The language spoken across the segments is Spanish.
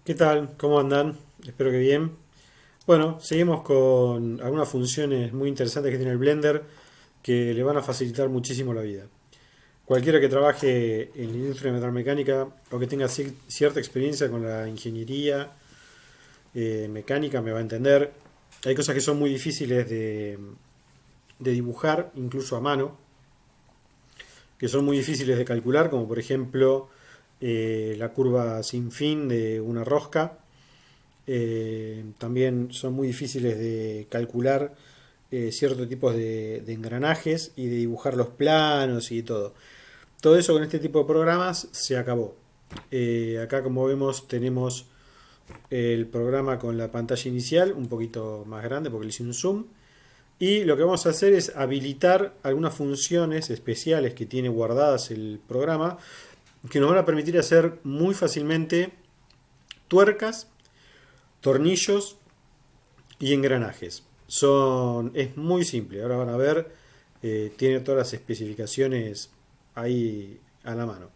¿Qué tal? ¿Cómo andan? Espero que bien. Bueno, seguimos con algunas funciones muy interesantes que tiene el Blender que le van a facilitar muchísimo la vida. Cualquiera que trabaje en la industria metalmecánica o que tenga cierta experiencia con la ingeniería mecánica me va a entender. Hay cosas que son muy difíciles de dibujar, incluso a mano, que son muy difíciles de calcular, como por ejemplo la curva sin fin de una rosca. También son muy difíciles de calcular ciertos tipos de engranajes y de dibujar los planos y todo. Todo eso con este tipo de programas se acabó. Acá como vemos tenemos el programa con la pantalla inicial, un poquito más grande porque le hice un zoom. Y lo que vamos a hacer es habilitar algunas funciones especiales que tiene guardadas el programa que nos van a permitir hacer muy fácilmente tuercas, tornillos y engranajes. Es muy simple, ahora van a ver, tiene todas las especificaciones ahí a la mano.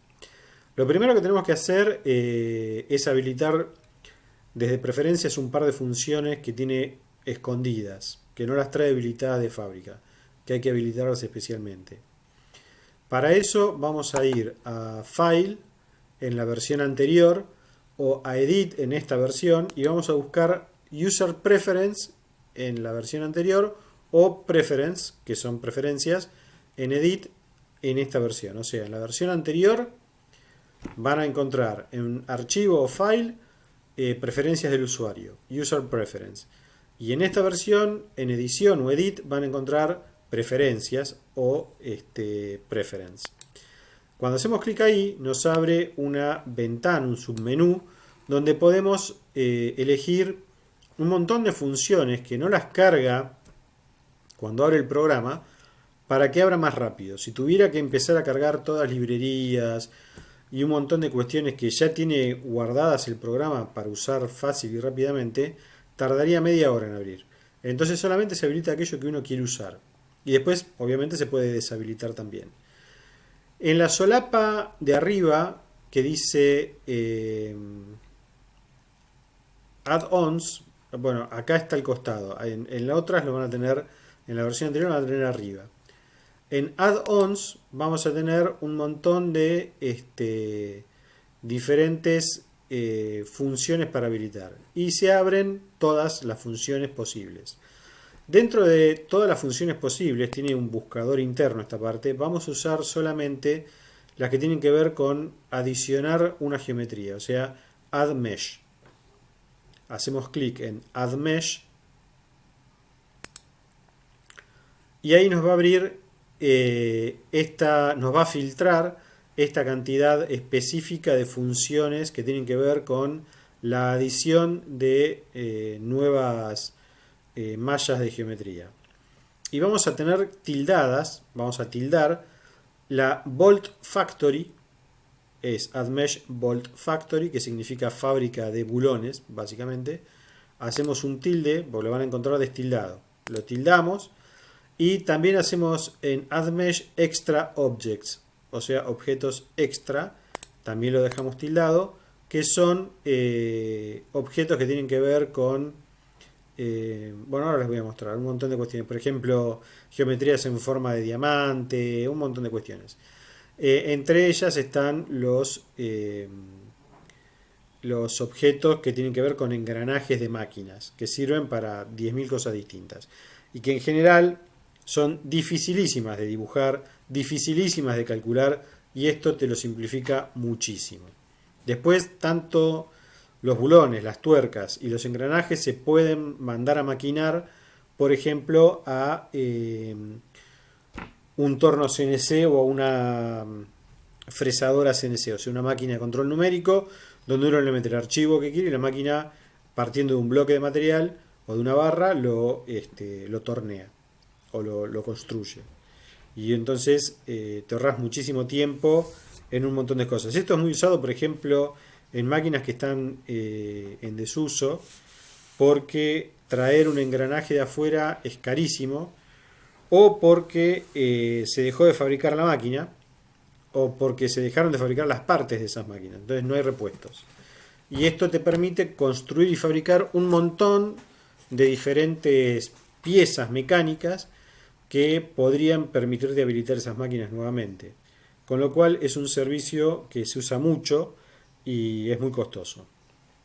Lo primero que tenemos que hacer es habilitar desde preferencias un par de funciones que tiene escondidas, que no las trae habilitadas de fábrica, que hay que habilitarlas especialmente. Para eso vamos a ir a File en la versión anterior o a Edit en esta versión y vamos a buscar User Preference en la versión anterior o Preference, que son preferencias, en Edit en esta versión. O sea, en la versión anterior van a encontrar en archivo o file preferencias del usuario, User Preference. Y en esta versión, en edición o edit, van a encontrar preferencias o preference. Cuando hacemos clic ahí, nos abre una ventana, un submenú, donde podemos elegir un montón de funciones que no las carga cuando abre el programa para que abra más rápido. Si tuviera que empezar a cargar todas las librerías y un montón de cuestiones que ya tiene guardadas el programa para usar fácil y rápidamente, tardaría media hora en abrir. Entonces solamente se habilita aquello que uno quiere usar. Y después, obviamente, se puede deshabilitar también. En la solapa de arriba, que dice add-ons, bueno, acá está el costado. En la otras lo van a tener, en la versión anterior lo van a tener arriba. En add-ons vamos a tener un montón de diferentes funciones para habilitar. Y se abren todas las funciones posibles. Dentro de todas las funciones posibles, tiene un buscador interno esta parte, vamos a usar solamente las que tienen que ver con adicionar una geometría, o sea, Add Mesh. Hacemos clic en Add Mesh y ahí nos va a abrir nos va a filtrar esta cantidad específica de funciones que tienen que ver con la adición de nuevas mallas de geometría. Y vamos a tener tildadas, vamos a tildar la Bolt Factory, es AddMesh Bolt Factory, que significa fábrica de bulones, básicamente. Hacemos un tilde, porque lo van a encontrar destildado. Lo tildamos y también hacemos en AddMesh Extra Objects, o sea, objetos extra, también lo dejamos tildado, que son objetos que tienen que ver con bueno, ahora les voy a mostrar un montón de cuestiones. Por ejemplo, geometrías en forma de diamante, un montón de cuestiones. Entre ellas están los objetos que tienen que ver con engranajes de máquinas, que sirven para 10.000 cosas distintas. Y que en general son dificilísimas de dibujar, dificilísimas de calcular, y esto te lo simplifica muchísimo. Después, tanto los bulones, las tuercas y los engranajes se pueden mandar a maquinar, por ejemplo, a un torno CNC o a una fresadora CNC, o sea, una máquina de control numérico, donde uno le mete el archivo que quiere y la máquina, partiendo de un bloque de material o de una barra, lo tornea o lo construye. Y entonces te ahorras muchísimo tiempo en un montón de cosas. Esto es muy usado, por ejemplo, en máquinas que están en desuso, porque traer un engranaje de afuera es carísimo, o porque se dejó de fabricar la máquina, o porque se dejaron de fabricar las partes de esas máquinas. Entonces no hay repuestos. y esto te permite construir y fabricar un montón de diferentes piezas mecánicas que podrían permitirte habilitar esas máquinas nuevamente. Con lo cual es un servicio que se usa mucho y es muy costoso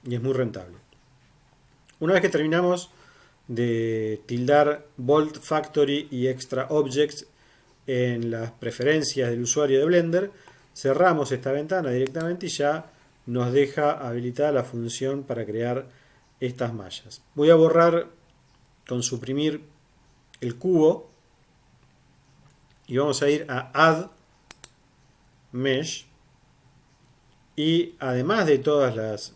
y es muy rentable. Una vez que terminamos de tildar Bolt Factory y Extra Objects en las preferencias del usuario de Blender, cerramos esta ventana directamente y ya nos deja habilitada la función para crear estas mallas. Voy a borrar con suprimir el cubo y vamos a ir a Add Mesh, y además de todas las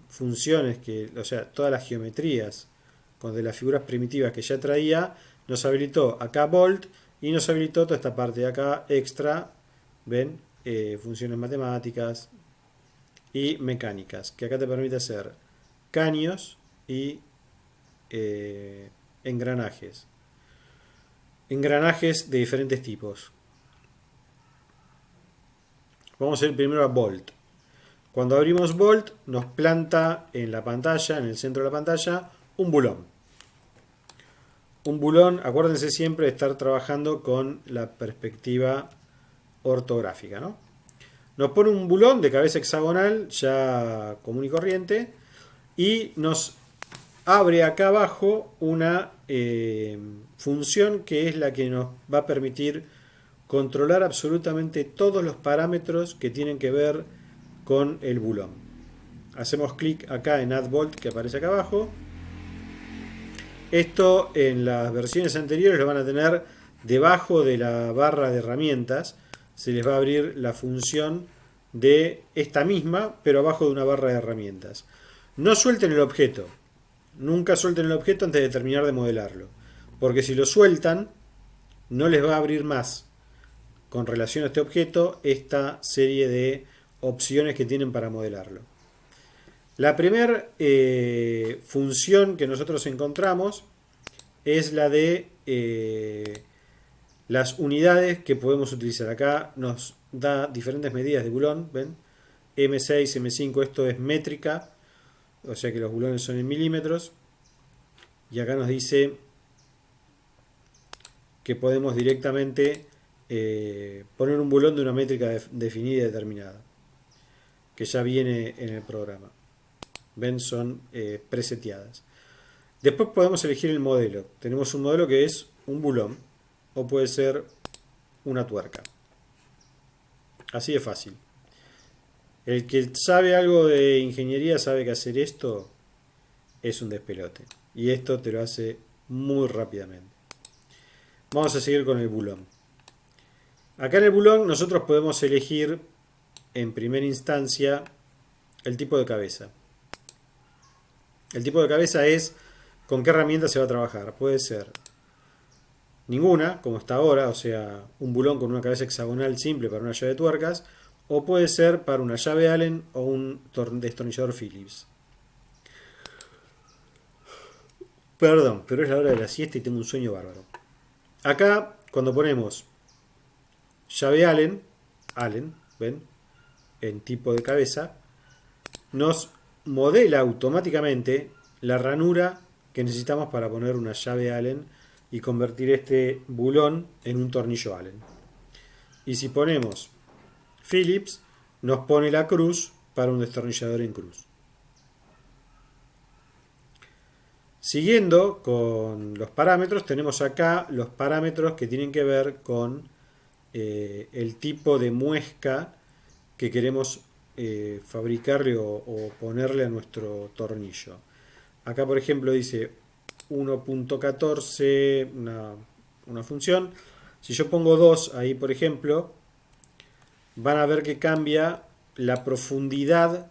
funciones o sea, todas las geometrías de las figuras primitivas que ya traía, nos habilitó acá Bolt y nos habilitó toda esta parte de acá extra, ven, funciones matemáticas y mecánicas, que acá te permite hacer caños y engranajes de diferentes tipos. Vamos a ir primero a Bolt. Cuando abrimos Bolt nos planta en la pantalla, en el centro de la pantalla, un bulón. Un bulón, acuérdense siempre de estar trabajando con la perspectiva ortográfica, ¿no? Nos pone un bulón de cabeza hexagonal, ya común y corriente, y nos abre acá abajo una función que es la que nos va a permitir controlar absolutamente todos los parámetros que tienen que ver con el bulón. Hacemos clic acá en Add Bolt, que aparece acá abajo. Esto en las versiones anteriores lo van a tener debajo de la barra de herramientas. Se les va a abrir la función de esta misma, pero abajo de una barra de herramientas. No suelten el objeto. Nunca suelten el objeto antes de terminar de modelarlo. Porque si lo sueltan, no les va a abrir más con relación a este objeto esta serie de opciones que tienen para modelarlo. La primera función que nosotros encontramos es la de las unidades que podemos utilizar. Acá nos da diferentes medidas de bulón, ¿ven? M6, M5, esto es métrica, o sea que los bulones son en milímetros. Y acá nos dice que podemos directamente poner un bulón de una métrica definida y determinada, que ya viene en el programa. Ven, son preseteadas. Después podemos elegir el modelo. Tenemos un modelo que es un bulón o puede ser una tuerca. Así de fácil. El que sabe algo de ingeniería sabe que hacer esto es un despelote. Y esto te lo hace muy rápidamente. Vamos a seguir con el bulón. Acá en el bulón nosotros podemos elegir en primera instancia el tipo de cabeza. El tipo de cabeza es con qué herramienta se va a trabajar. Puede ser ninguna, como está ahora, o sea, un bulón con una cabeza hexagonal simple para una llave de tuercas, o puede ser para una llave Allen o un destornillador Phillips. Perdón, pero es la hora de la siesta y tengo un sueño bárbaro. Acá, cuando ponemos llave Allen, ¿ven? En tipo de cabeza, nos modela automáticamente la ranura que necesitamos para poner una llave Allen y convertir este bulón en un tornillo Allen. Y si ponemos Phillips, nos pone la cruz para un destornillador en cruz. Siguiendo con los parámetros, tenemos acá los parámetros que tienen que ver con el tipo de muesca que queremos fabricarle o ponerle a nuestro tornillo. Acá, por ejemplo, dice 1.14, una función. Si yo pongo 2 ahí, por ejemplo, van a ver que cambia la profundidad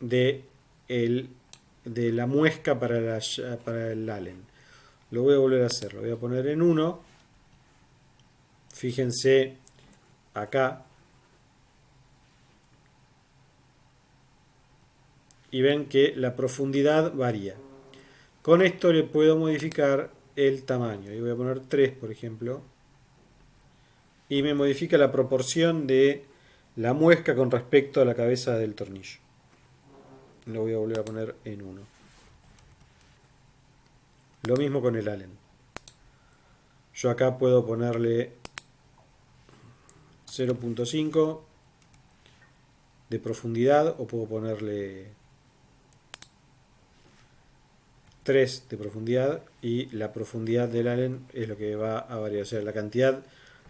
de la muesca para el Allen. Lo voy a volver a hacer, lo voy a poner en 1. Fíjense acá. Y ven que la profundidad varía. Con esto le puedo modificar el tamaño. Y voy a poner 3, por ejemplo. Y me modifica la proporción de la muesca con respecto a la cabeza del tornillo. Lo voy a volver a poner en 1. Lo mismo con el Allen. Yo acá puedo ponerle 0.5 de profundidad o puedo ponerle 3 de profundidad, y la profundidad del Allen es lo que va a variar, o sea, la cantidad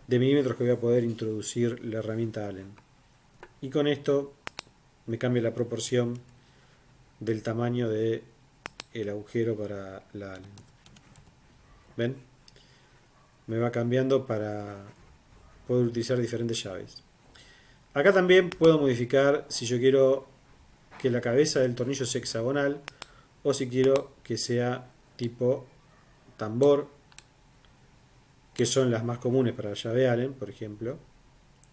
de milímetros que voy a poder introducir la herramienta Allen. Y con esto me cambia la proporción del tamaño del agujero para la Allen. ¿Ven? Me va cambiando para poder utilizar diferentes llaves. Acá también puedo modificar si yo quiero que la cabeza del tornillo sea hexagonal o si quiero que sea tipo tambor, que son las más comunes para la llave Allen, por ejemplo.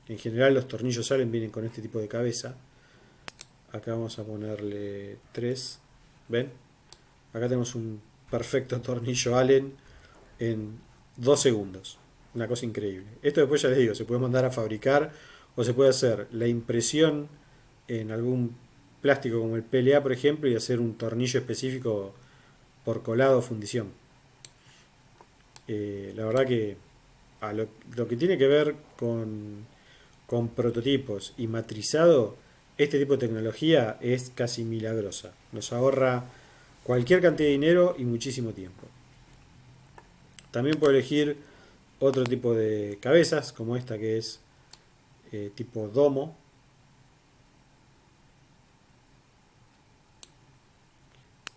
En general los tornillos Allen vienen con este tipo de cabeza. Acá vamos a ponerle 3. ¿Ven? Acá tenemos un perfecto tornillo Allen en 2 segundos. Una cosa increíble. Esto después ya les digo, se puede mandar a fabricar o se puede hacer la impresión en algún plástico como el PLA, por ejemplo, y hacer un tornillo específico por colado o fundición. La verdad que a lo que tiene que ver con prototipos y matrizado, este tipo de tecnología es casi milagrosa. Nos ahorra cualquier cantidad de dinero y muchísimo tiempo. También puedo elegir otro tipo de cabezas, como esta que es tipo domo.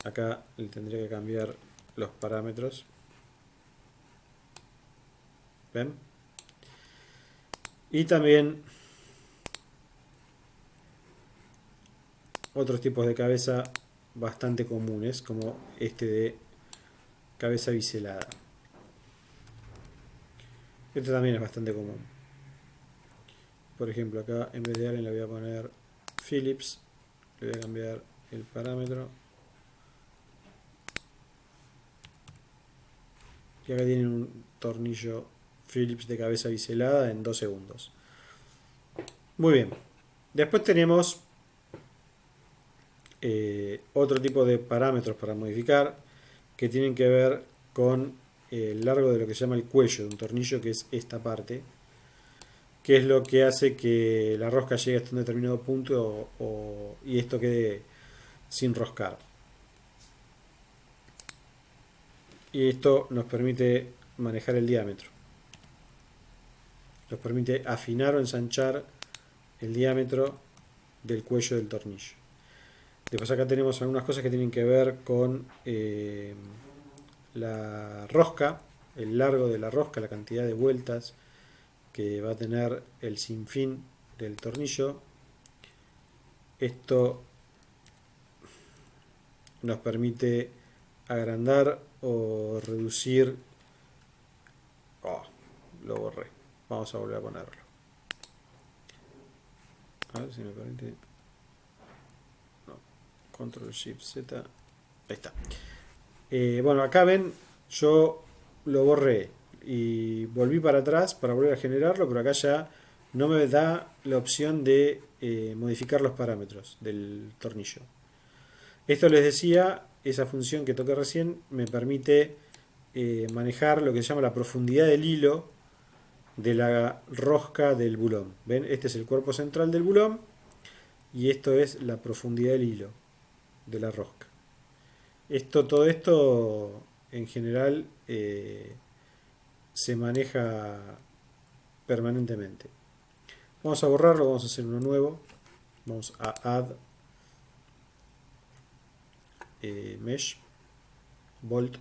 Acá le tendría que cambiar los parámetros. ¿Ven? Y también otros tipos de cabeza bastante comunes, como este de cabeza biselada. Este también es bastante común. Por ejemplo, acá en vez de Allen le voy a poner Phillips. Le voy a cambiar el parámetro. Y acá tienen un tornillo Phillips de cabeza biselada en 2 segundos. Muy bien. Después tenemos otro tipo de parámetros para modificar que tienen que ver con el largo de lo que se llama el cuello de un tornillo, que es esta parte, que es lo que hace que la rosca llegue hasta un determinado punto y esto quede sin roscar. Y esto nos permite manejar el diámetro. Nos permite afinar o ensanchar el diámetro del cuello del tornillo. Después acá tenemos algunas cosas que tienen que ver con la rosca, el largo de la rosca, la cantidad de vueltas que va a tener el sinfín del tornillo. Esto nos permite agrandar o reducir. Lo borré. Vamos a volver a ponerlo. A ver si me permite. No. Control Shift Z. Ahí está. Bueno, acá ven, yo lo borré y volví para atrás para volver a generarlo, pero acá ya no me da la opción de modificar los parámetros del tornillo. Esto les decía, esa función que toqué recién me permite manejar lo que se llama la profundidad del hilo de la rosca del bulón. ¿Ven? Este es el cuerpo central del bulón y esto es la profundidad del hilo de la rosca. Todo esto en general se maneja permanentemente. Vamos a borrarlo, vamos a hacer uno nuevo. Vamos a add mesh bolt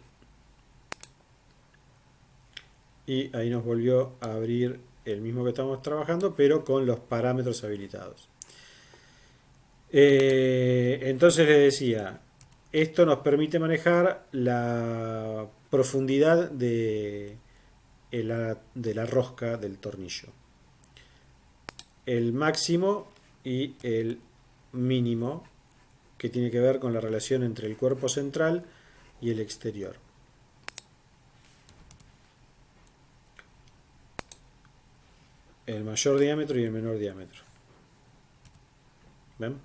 y ahí nos volvió a abrir el mismo que estamos trabajando, pero con los parámetros habilitados. Entonces les decía, esto nos permite manejar la profundidad de la rosca del tornillo, el máximo y el mínimo, que tiene que ver con la relación entre el cuerpo central y el exterior. El mayor diámetro y el menor diámetro. ¿Ven?